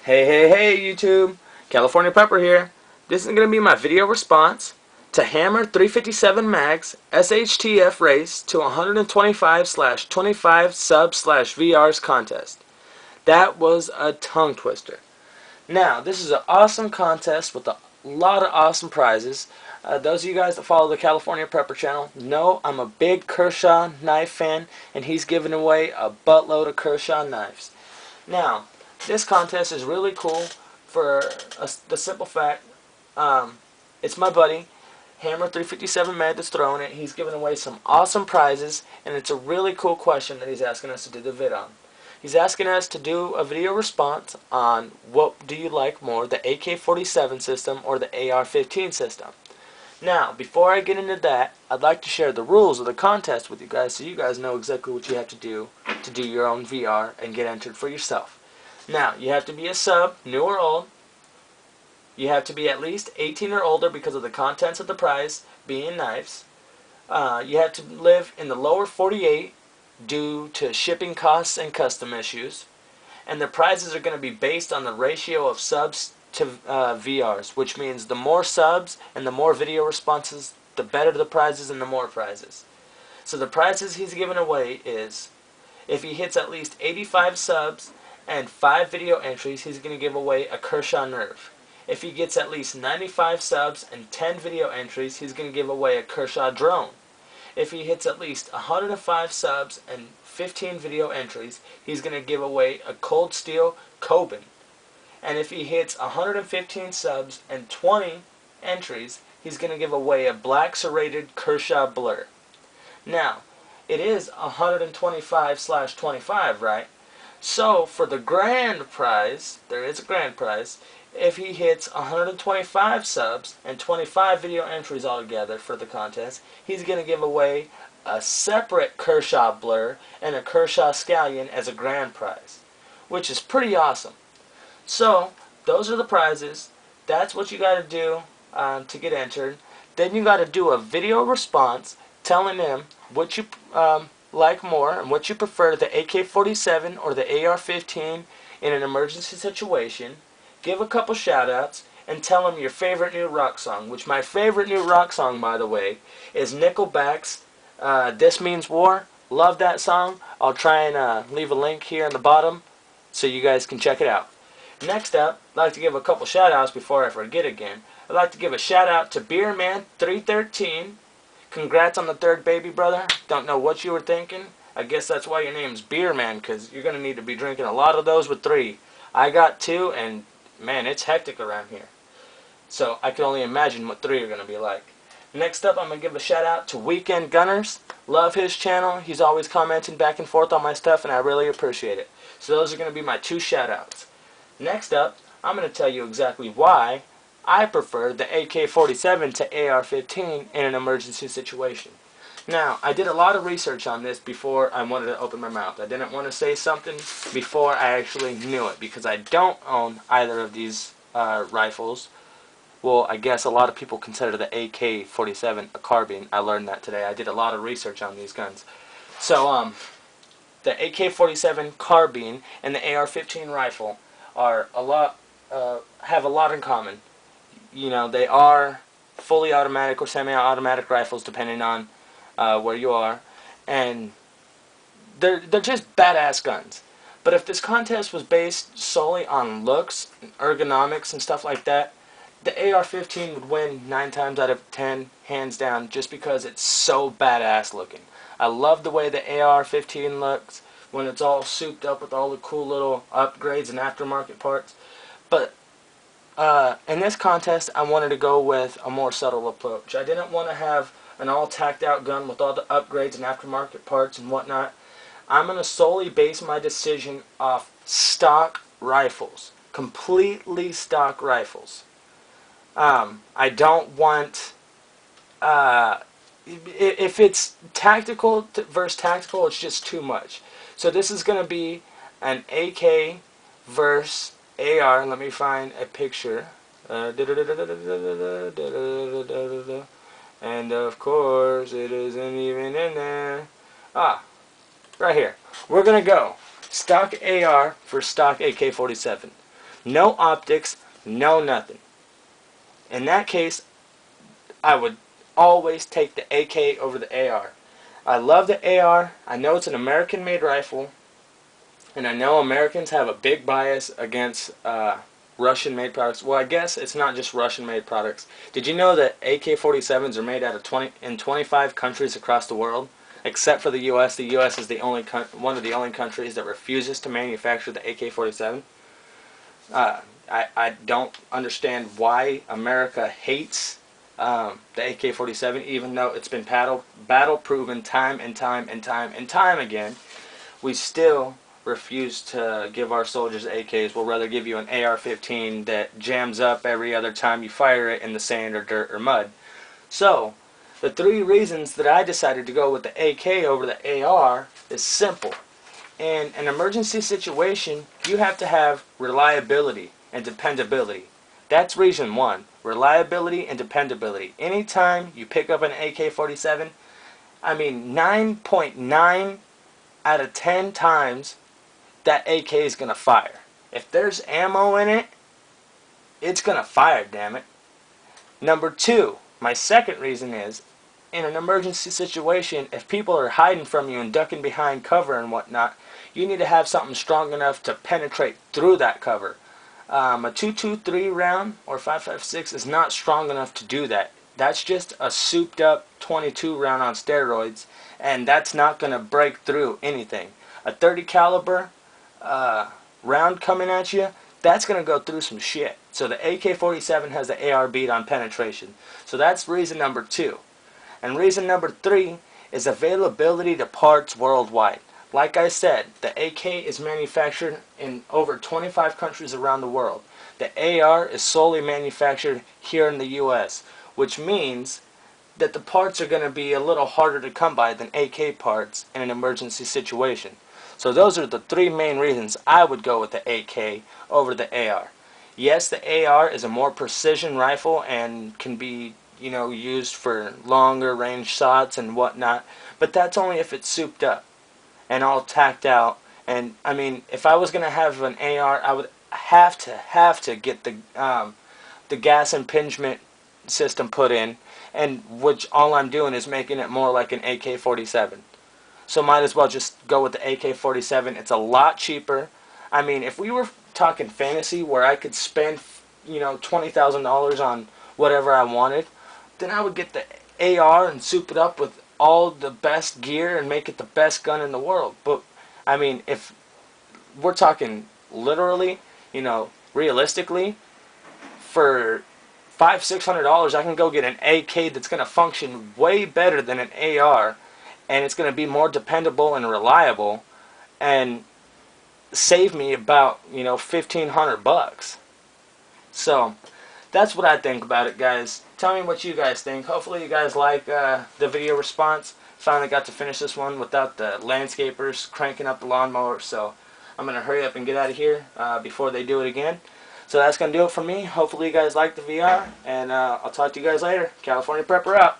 Hey YouTube! California Pepper here. This is going to be my video response to Hammer357 Mag's SHTF race to 125/25 sub/VRs contest. That was a tongue twister. Now, this is an awesome contest with a lot of awesome prizes. Those of you guys that follow the California Prepper channel know I'm a big Kershaw knife fan, and he's giving away a buttload of Kershaw knives. Now, this contest is really cool for the simple fact, it's my buddy, Hammer357 Mag, that's throwing it. He's giving away some awesome prizes, and it's a really cool question that he's asking us to do the vid on. He's asking us to do a video response on what do you like more, the AK-47 system or the AR-15 system. Now, before I get into that, I'd like to share the rules of the contest with you guys so you guys know exactly what you have to do your own VR and get entered for yourself. Now, you have to be a sub, new or old. You have to be at least 18 or older because of the contents of the prize being knives. You have to live in the lower 48 due to shipping costs and custom issues. And the prizes are going to be based on the ratio of subs to VRs, which means the more subs and the more video responses, the better the prizes and the more prizes. So the prizes he's giving away is, if he hits at least 85 subs and 5 video entries, he's going to give away a Kershaw Nerve. If he gets at least 95 subs and 10 video entries, he's going to give away a Kershaw Drone. If he hits at least 105 subs and 15 video entries, he's going to give away a Cold Steel Coben. And if he hits 115 subs and 20 entries, he's going to give away a black serrated Kershaw Blur. Now, it is 125/25, right? So, for the grand prize, there is a grand prize, if he hits 125 subs and 25 video entries altogether for the contest, he's going to give away a separate Kershaw Blur and a Kershaw Scallion as a grand prize, which is pretty awesome. So, those are the prizes. That's what you got to do to get entered. Then you got to do a video response telling him what you like more and what you prefer, the AK-47 or the AR-15 in an emergency situation. Give a couple shout-outs and tell him your favorite new rock song, which my favorite new rock song, by the way, is Nickelback's This Means War. Love that song. I'll try and leave a link here in the bottom so you guys can check it out. Next up, I'd like to give a couple shout-outs before I forget again. I'd like to give a shout-out to Beerman313. Congrats on the third baby, brother. Don't know what you were thinking. I guess that's why your name's Beerman, because you're going to need to be drinking a lot of those with 3. I got 2, and man, it's hectic around here. So I can only imagine what 3 are going to be like. Next up, I'm going to give a shout out to Weekend Gunners. Love his channel. He's always commenting back and forth on my stuff, and I really appreciate it. So those are going to be my 2 shout outs. Next up, I'm going to tell you exactly why I prefer the AK-47 to AR-15 in an emergency situation. Now, I did a lot of research on this before I wanted to open my mouth. I didn't want to say something before I actually knew it, because I don't own either of these rifles. Well, I guess a lot of people consider the AK-47 a carbine. I learned that today. I did a lot of research on these guns. So, the AK-47 carbine and the AR-15 rifle are have a lot in common. You know, they are fully automatic or semi-automatic rifles, depending on where you are, and they're just badass guns. But if this contest was based solely on looks, and ergonomics, and stuff like that, the AR-15 would win 9 times out of 10, hands down, just because it's so badass looking. I love the way the AR-15 looks when it's all souped up with all the cool little upgrades and aftermarket parts. But in this contest, I wanted to go with a more subtle approach. I didn't want to have an all tacked out gun with all the upgrades and aftermarket parts and whatnot. I'm going to solely base my decision off stock rifles. Completely stock rifles. I don't want, if it's tactical versus tactical, it's just too much. So this is going to be an AK versus AR. Let me find a picture. And of course, it isn't even in there. Ah, right here. We're going to go stock AR for stock AK-47. No optics, no nothing. In that case, I would always take the AK over the AR. I love the AR. I know it's an American-made rifle, and I know Americans have a big bias against Russian-made products. Well, I guess it's not just Russian-made products. Did you know that AK-47s are made out of in 25 countries across the world? Except for the U.S. The U.S. is the only one of the only countries that refuses to manufacture the AK-47. I don't understand why America hates the AK-47, even though it's been battle proven time and time and time and time again. We still refuse to give our soldiers AKs. We'll rather give you an AR-15 that jams up every other time you fire it in the sand or dirt or mud. So, the 3 reasons that I decided to go with the AK over the AR is simple. In an emergency situation, you have to have reliability and dependability. That's reason 1. Reliability and dependability. Anytime you pick up an AK-47, I mean 9.9 out of 10 times that AK is going to fire. If there's ammo in it, it's going to fire, damn it. Number 2, my second reason is, in an emergency situation, if people are hiding from you and ducking behind cover and whatnot, you need to have something strong enough to penetrate through that cover. A .223 round or .556 is not strong enough to do that. That's just a souped up .22 round on steroids, and that's not going to break through anything. A .30 caliber round coming at you, that's going to go through some shit. So the AK-47 has the AR beat on penetration. So that's reason number 2. And reason number 3 is availability to parts worldwide. Like I said, the AK is manufactured in over 25 countries around the world. The AR is solely manufactured here in the US, which means that the parts are going to be a little harder to come by than AK parts in an emergency situation. So those are the 3 main reasons I would go with the AK over the AR. Yes, the AR is a more precision rifle and can be, used for longer range shots and whatnot, but that's only if it's souped up and all tacked out. And I mean, if I was going to have an AR, I would have to get the gas impingement system put in, and which all I'm doing is making it more like an AK-47. So might as well just go with the AK-47. It's a lot cheaper. I mean, if we were talking fantasy where I could spend, $20,000 on whatever I wanted, then I would get the AR and soup it up with all the best gear and make it the best gun in the world. But, I mean, if we're talking literally, realistically, for $500-600 I can go get an AK that's going to function way better than an AR, and it's going to be more dependable and reliable and save me about, $1,500. So that's what I think about it, guys. Tell me what you guys think. Hopefully you guys like the video response. Finally got to finish this one without the landscapers cranking up the lawnmower, so I'm going to hurry up and get out of here before they do it again. So that's going to do it for me. Hopefully you guys like the VR, and I'll talk to you guys later. California Prepper out.